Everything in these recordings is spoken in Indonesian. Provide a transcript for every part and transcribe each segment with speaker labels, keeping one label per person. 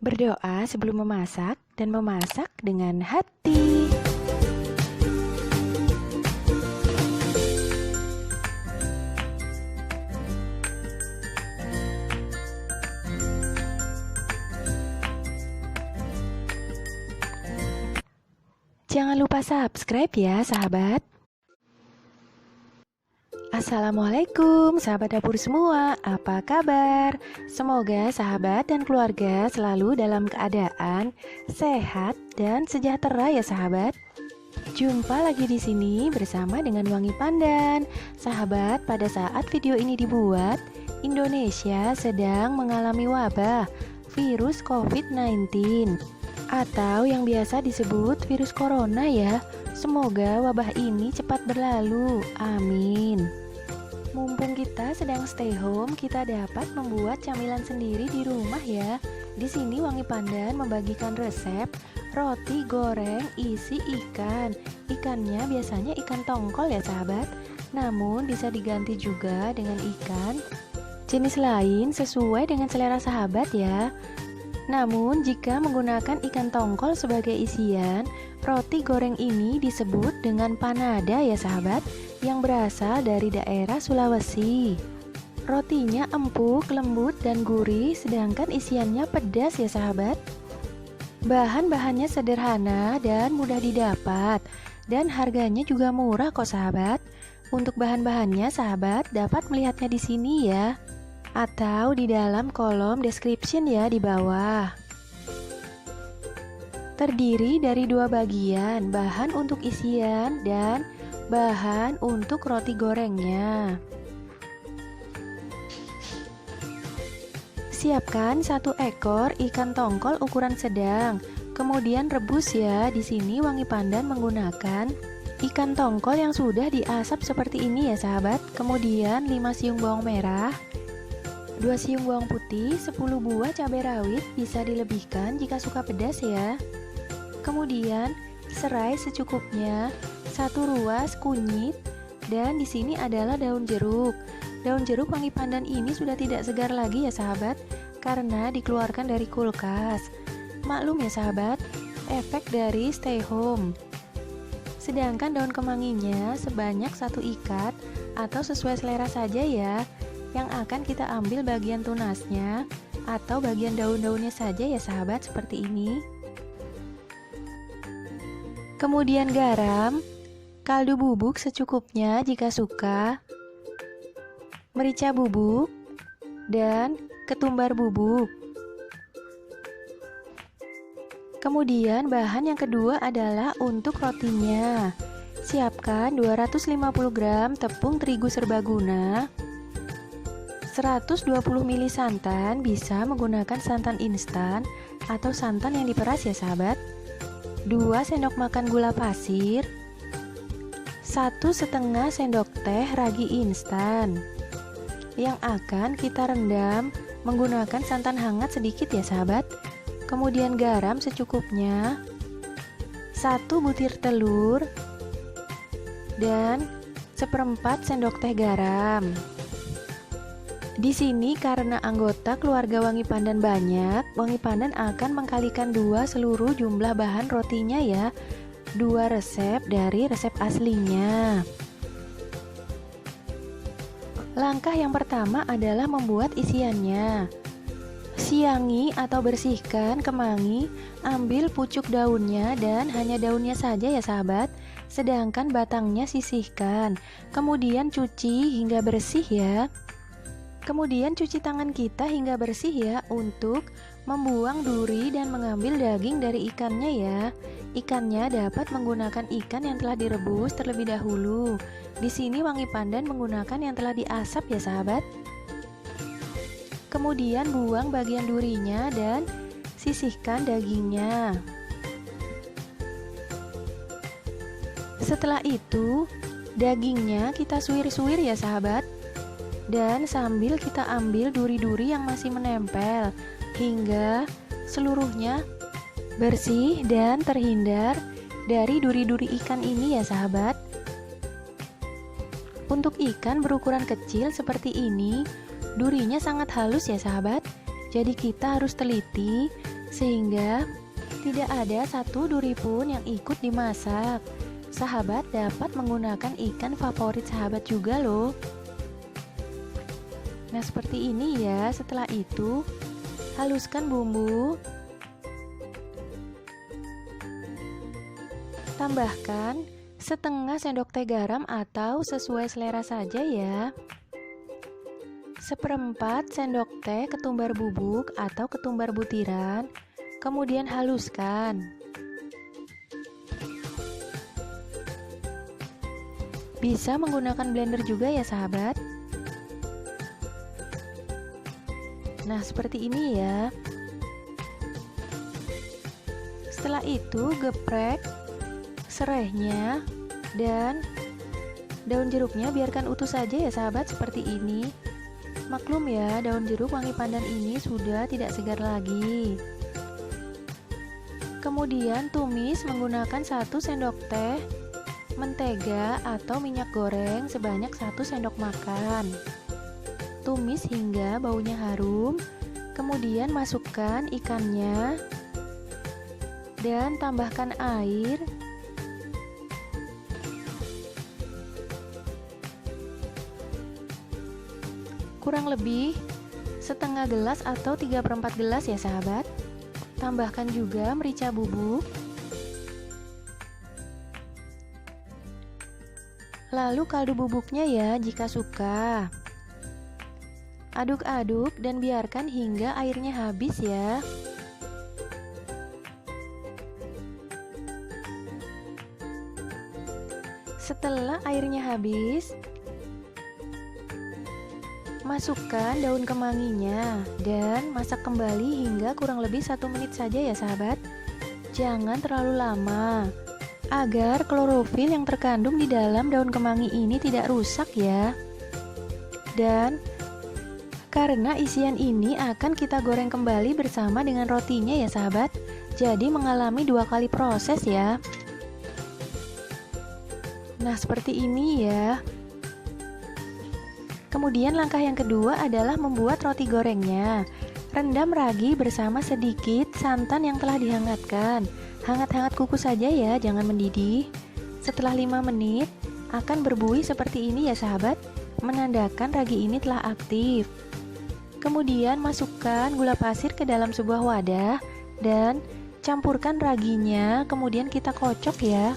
Speaker 1: Berdoa sebelum memasak dan memasak dengan hati. Jangan lupa subscribe ya sahabat. Assalamualaikum sahabat dapur semua, apa kabar? Semoga sahabat dan keluarga selalu dalam keadaan sehat dan sejahtera ya sahabat. Jumpa lagi di sini bersama dengan Wangi Pandan. Sahabat, pada saat video ini dibuat, Indonesia sedang mengalami wabah virus COVID-19 atau yang biasa disebut virus corona ya. Semoga wabah ini cepat berlalu, amin. Mumpung kita sedang stay home, kita dapat membuat camilan sendiri di rumah ya. Di sini Wangi Pandan membagikan resep roti goreng isi ikan. Ikannya biasanya ikan tongkol ya sahabat. Namun bisa diganti juga dengan ikan jenis lain sesuai dengan selera sahabat ya. Namun jika menggunakan ikan tongkol sebagai isian, roti goreng ini disebut dengan panada ya sahabat, yang berasal dari daerah Sulawesi. Rotinya empuk, lembut, dan gurih, sedangkan isiannya pedas ya sahabat. Bahan-bahannya sederhana dan mudah didapat, dan harganya juga murah kok sahabat. Untuk bahan-bahannya sahabat dapat melihatnya di sini ya, atau di dalam kolom description ya di bawah. Terdiri dari dua bagian, bahan untuk isian dan bahan untuk roti gorengnya. Siapkan 1 ekor ikan tongkol ukuran sedang, kemudian rebus ya. Di sini Wangi Pandan menggunakan ikan tongkol yang sudah diasap seperti ini ya sahabat. Kemudian 5 siung bawang merah, 2 siung bawang putih, 10 buah cabai rawit, bisa dilebihkan jika suka pedas ya. Kemudian serai secukupnya, 1 ruas kunyit, dan di sini adalah daun jeruk. Daun jeruk Wangi Pandan ini sudah tidak segar lagi ya sahabat, karena dikeluarkan dari kulkas. Maklum ya sahabat, efek dari stay home. Sedangkan daun kemanginya sebanyak 1 ikat atau sesuai selera saja ya, yang akan kita ambil bagian tunasnya atau bagian daun-daunnya saja ya sahabat, seperti ini. Kemudian garam, kaldu bubuk secukupnya jika suka, merica bubuk, dan ketumbar bubuk. Kemudian bahan yang kedua adalah untuk rotinya. Siapkan 250 gram tepung terigu serbaguna, 120 ml santan, bisa menggunakan santan instan atau santan yang diperas ya sahabat, 2 sendok makan gula pasir, 1,5 sendok teh ragi instan yang akan kita rendam menggunakan santan hangat sedikit ya sahabat. Kemudian garam secukupnya, 1 butir telur, dan 1/4 sendok teh garam. Di sini karena anggota keluarga Wangi Pandan banyak, Wangi Pandan akan mengkalikan 2 seluruh jumlah bahan rotinya ya, 2 resep dari resep aslinya. Langkah yang pertama adalah membuat isiannya. Siangi atau bersihkan kemangi, ambil pucuk daunnya dan hanya daunnya saja ya sahabat, sedangkan batangnya sisihkan. Kemudian cuci hingga bersih ya. Kemudian cuci tangan kita hingga bersih ya, untuk membuang duri dan mengambil daging dari ikannya ya. Ikannya dapat menggunakan ikan yang telah direbus terlebih dahulu. Di sini Wangi Pandan menggunakan yang telah diasap ya sahabat. Kemudian buang bagian durinya dan sisihkan dagingnya. Setelah itu, dagingnya kita suwir-suwir ya sahabat. Dan sambil kita ambil duri-duri yang masih menempel hingga seluruhnya bersih dan terhindar dari duri-duri ikan ini ya sahabat. Untuk ikan berukuran kecil seperti ini, durinya sangat halus ya sahabat. Jadi kita harus teliti sehingga tidak ada satu duri pun yang ikut dimasak. Sahabat dapat menggunakan ikan favorit sahabat juga loh. Nah, seperti ini ya. Setelah itu, haluskan bumbu. Tambahkan setengah sendok teh garam atau sesuai selera saja ya. Seperempat sendok teh ketumbar bubuk atau ketumbar butiran, kemudian haluskan. Bisa menggunakan blender juga ya sahabat. Nah, seperti ini ya. Setelah itu geprek serehnya dan daun jeruknya, biarkan utuh saja ya sahabat, seperti ini. Maklum ya, daun jeruk wangi pandan ini sudah tidak segar lagi. Kemudian tumis menggunakan 1 sendok teh mentega atau minyak goreng sebanyak 1 sendok makan. Tumis hingga baunya harum. Kemudian masukkan ikannya dan tambahkan air. Kurang lebih setengah gelas atau 3/4 gelas ya sahabat. Tambahkan juga merica bubuk. Lalu kaldu bubuknya ya jika suka. Aduk-aduk dan biarkan hingga airnya habis ya. Setelah airnya habis, masukkan daun kemanginya dan masak kembali hingga kurang lebih 1 menit saja ya sahabat. Jangan terlalu lama, agar klorofil yang terkandung di dalam daun kemangi ini tidak rusak ya. Dan karena isian ini akan kita goreng kembali bersama dengan rotinya ya sahabat, jadi mengalami 2 kali proses ya. Nah, seperti ini ya. Kemudian langkah yang kedua adalah membuat roti gorengnya. Rendam ragi bersama sedikit santan yang telah dihangatkan. Hangat-hangat kukus saja ya, jangan mendidih. Setelah 5 menit akan berbuih seperti ini ya sahabat, menandakan ragi ini telah aktif. Kemudian masukkan gula pasir ke dalam sebuah wadah dan campurkan raginya, kemudian kita kocok ya.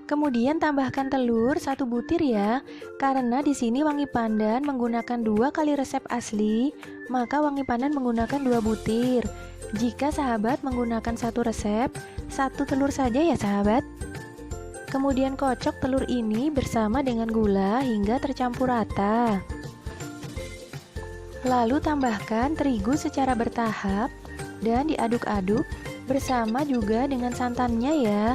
Speaker 1: Kemudian tambahkan telur 1 butir ya. Karena di sini wangi pandan menggunakan 2 kali resep asli, maka wangi pandan menggunakan 2 butir. Jika sahabat menggunakan 1 resep, 1 telur saja ya sahabat. Kemudian kocok telur ini bersama dengan gula hingga tercampur rata. Lalu tambahkan terigu secara bertahap dan diaduk-aduk bersama juga dengan santannya ya.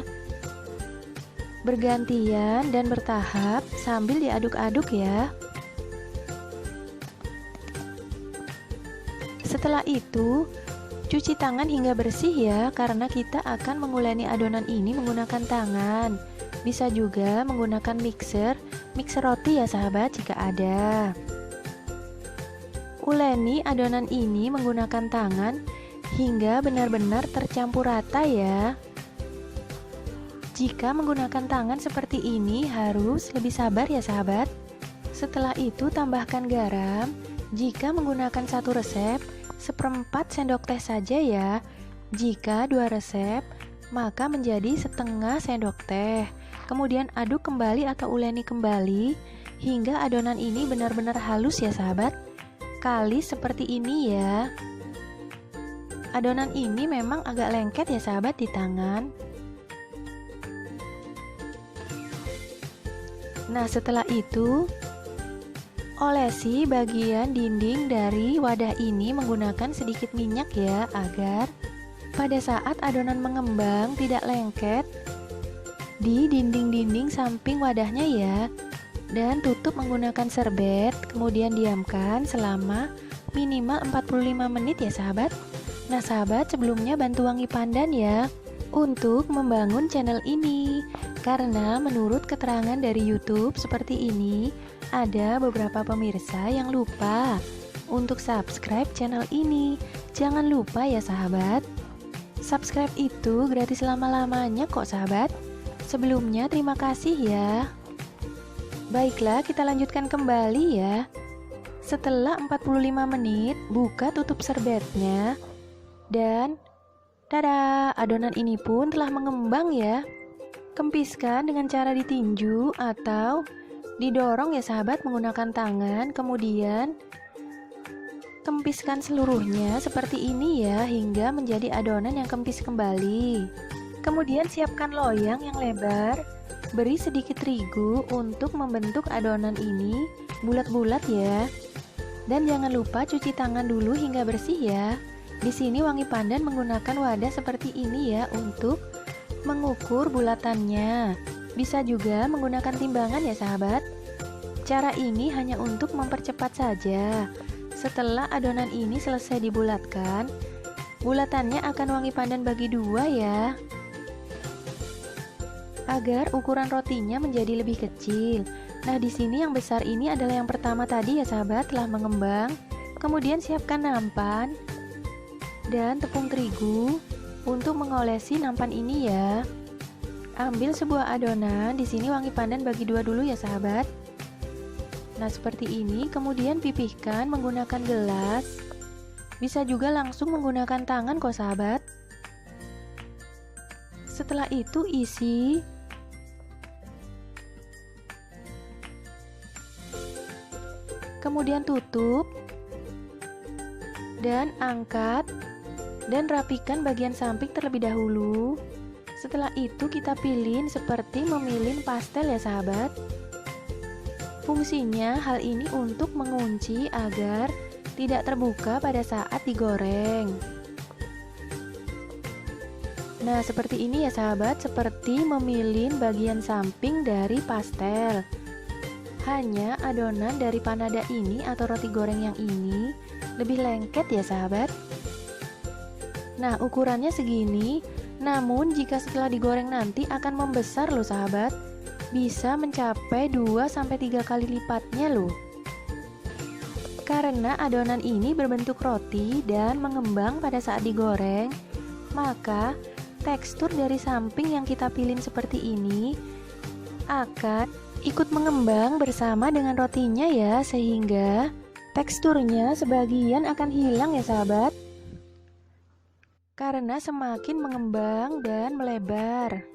Speaker 1: Bergantian dan bertahap sambil diaduk-aduk ya. Setelah itu, cuci tangan hingga bersih ya, karena kita akan menguleni adonan ini menggunakan tangan. Bisa juga menggunakan mixer roti ya sahabat jika ada. Uleni adonan ini menggunakan tangan hingga benar-benar tercampur rata ya. Jika menggunakan tangan seperti ini harus lebih sabar ya sahabat. Setelah itu tambahkan garam. Jika menggunakan 1 resep, 1/4 sendok teh saja ya. Jika 2 resep, maka menjadi setengah sendok teh. Kemudian aduk kembali atau uleni kembali hingga adonan ini benar-benar halus ya sahabat. Kali seperti ini ya. Adonan ini memang agak lengket ya sahabat di tangan. Nah, setelah itu olesi bagian dinding dari wadah ini menggunakan sedikit minyak ya, agar pada saat adonan mengembang tidak lengket di dinding-dinding samping wadahnya ya. Dan tutup menggunakan serbet, kemudian diamkan selama minimal 45 menit ya sahabat. Nah sahabat, sebelumnya bantu wangi pandan ya. untuk membangun channel ini. Karena menurut keterangan dari YouTube seperti ini, ada beberapa pemirsa yang lupa untuk subscribe channel ini. Jangan lupa ya sahabat. Subscribe itu gratis selama-lamanya kok sahabat. Sebelumnya terima kasih ya. Baiklah, kita lanjutkan kembali ya. Setelah 45 menit, buka tutup serbetnya. Dan tada, adonan ini pun telah mengembang ya. Kempiskan dengan cara ditinju atau didorong ya sahabat menggunakan tangan. Kemudian kempiskan seluruhnya seperti ini ya, hingga menjadi adonan yang kempis kembali. Kemudian siapkan loyang yang lebar. Beri sedikit terigu untuk membentuk adonan ini bulat-bulat ya. Dan jangan lupa cuci tangan dulu hingga bersih ya. Di sini Wangi Pandan menggunakan wadah seperti ini ya untuk mengukur bulatannya. Bisa juga menggunakan timbangan ya sahabat. Cara ini hanya untuk mempercepat saja. Setelah adonan ini selesai dibulatkan, bulatannya akan Wangi Pandan bagi dua ya, agar ukuran rotinya menjadi lebih kecil. Nah, di sini yang besar ini adalah yang pertama tadi ya sahabat, telah mengembang. Kemudian siapkan nampan dan tepung terigu untuk mengolesi nampan ini ya. Ambil sebuah adonan, di sini Wangi Pandan bagi dua dulu ya sahabat. Nah, seperti ini. Kemudian pipihkan menggunakan gelas. Bisa juga langsung menggunakan tangan kok sahabat. Setelah itu isi. Kemudian tutup. Dan angkat. Dan rapikan bagian samping terlebih dahulu. Setelah itu kita pilin seperti memilin pastel ya sahabat. Fungsinya hal ini untuk mengunci agar tidak terbuka pada saat digoreng. Nah, seperti ini ya sahabat, seperti memilin bagian samping dari pastel. Hanya adonan dari panada ini atau roti goreng yang ini lebih lengket ya sahabat. Nah, ukurannya segini. Namun jika setelah digoreng nanti akan membesar loh sahabat. Bisa mencapai 2-3 kali lipatnya loh. Karena adonan ini berbentuk roti dan mengembang pada saat digoreng, maka tekstur dari samping yang kita pilih seperti ini akan ikut mengembang bersama dengan rotinya ya, sehingga teksturnya sebagian akan hilang ya sahabat. Karena semakin mengembang dan melebar.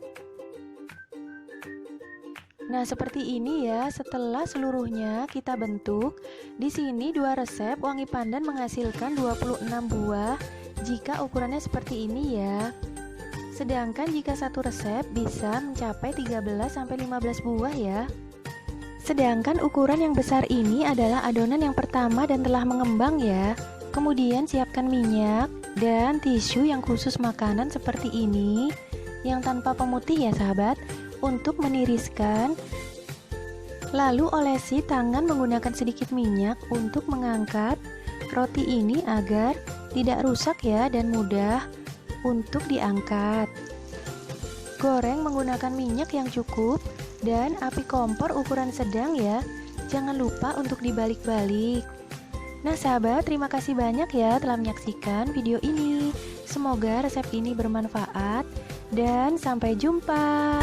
Speaker 1: Nah, seperti ini ya. Setelah seluruhnya kita bentuk, di sini dua resep Wangi Pandan menghasilkan 26 buah jika ukurannya seperti ini ya. Sedangkan jika satu resep bisa mencapai 13-15 buah ya. Sedangkan ukuran yang besar ini adalah adonan yang pertama dan telah mengembang ya. Kemudian siapkan minyak dan tisu yang khusus makanan seperti ini, yang tanpa pemutih ya sahabat, untuk meniriskan. Lalu olesi tangan menggunakan sedikit minyak untuk mengangkat roti ini agar tidak rusak ya dan mudah untuk diangkat. Goreng menggunakan minyak yang cukup dan api kompor ukuran sedang ya. Jangan lupa untuk dibalik-balik. Nah sahabat, terima kasih banyak ya telah menyaksikan video ini. Semoga resep ini bermanfaat dan sampai jumpa.